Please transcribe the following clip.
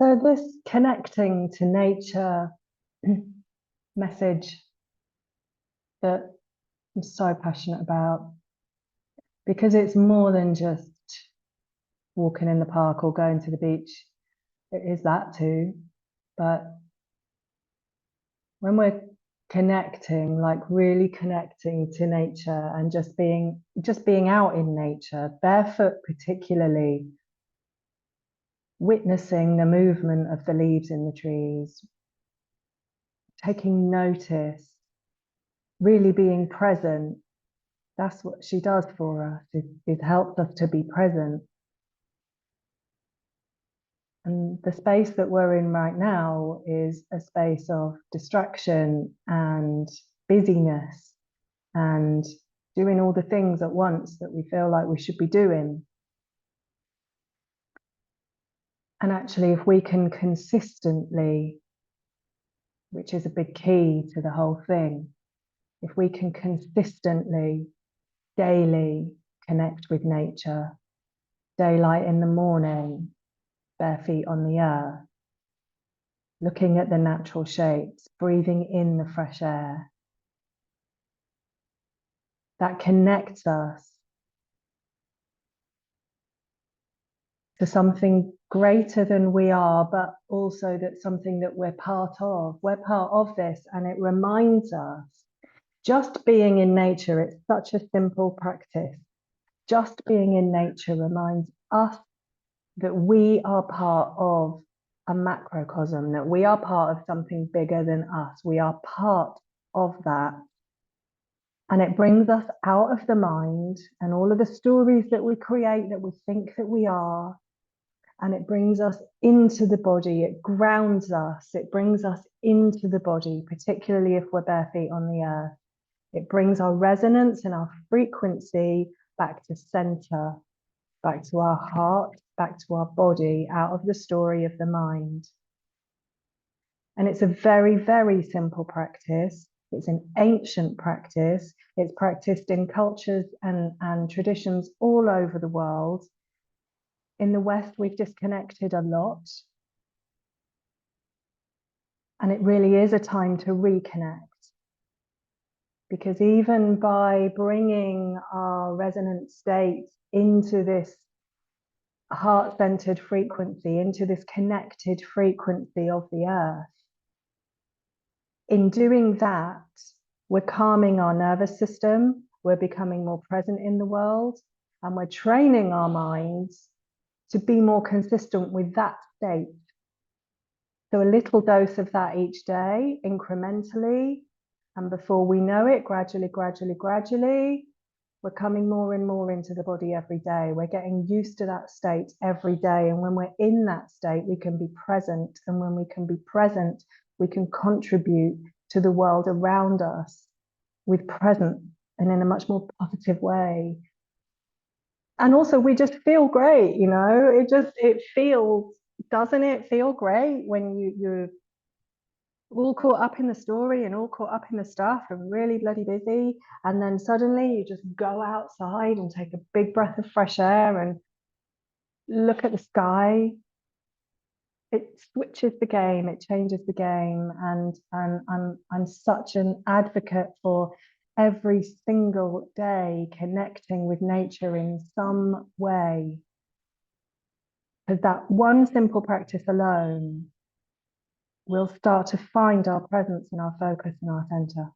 So this connecting to nature message that I'm so passionate about, because it's more than just walking in the park or going to the beach. It is that too, but when we're connecting, like really connecting to nature and just being out in nature, barefoot particularly, witnessing the movement of the leaves in the trees, taking notice, really being present. That's what she does for us. It helps us to be present. And the space that we're in right now is a space of distraction and busyness and doing all the things at once that we feel like we should be doing. And actually, if we can consistently, which is a big key to the whole thing, if we can consistently, daily connect with nature, daylight in the morning, bare feet on the earth, looking at the natural shapes, breathing in the fresh air, that connects us to something greater than we are, but also that's something that we're part of. We're part of this, and it reminds us, just being in nature, it's such a simple practice. Just being in nature reminds us that we are part of a macrocosm, that we are part of something bigger than us. We are part of that. And it brings us out of the mind and all of the stories that we create that we think that we are. And it brings us into the body. It grounds us. It brings us into the body, particularly if we're bare feet on the earth. It brings our resonance and our frequency back to center, back to our heart, back to our body, out of the story of the mind. And it's a very, very simple practice. It's an ancient practice. It's practiced in cultures and traditions all over the world. In the West, we've disconnected a lot. And it really is a time to reconnect. Because even by bringing our resonant state into this heart-centered frequency, into this connected frequency of the earth, in doing that, we're calming our nervous system, we're becoming more present in the world, and we're training our minds to be more consistent with that state. So a little dose of that each day, incrementally, and before we know it, gradually, we're coming more and more into the body every day. We're getting used to that state every day. And when we're in that state, we can be present. And when we can be present, we can contribute to the world around us with presence and in a much more positive way. And also we just feel great, you know, it feels, doesn't it feel great when you're all caught up in the story and all caught up in the stuff and really bloody busy, and then suddenly you just go outside and take a big breath of fresh air and look at the sky. It switches the game, it changes the game, and I'm such an advocate for every single day connecting with nature in some way, because that one simple practice alone, we'll start to find our presence and our focus and our center.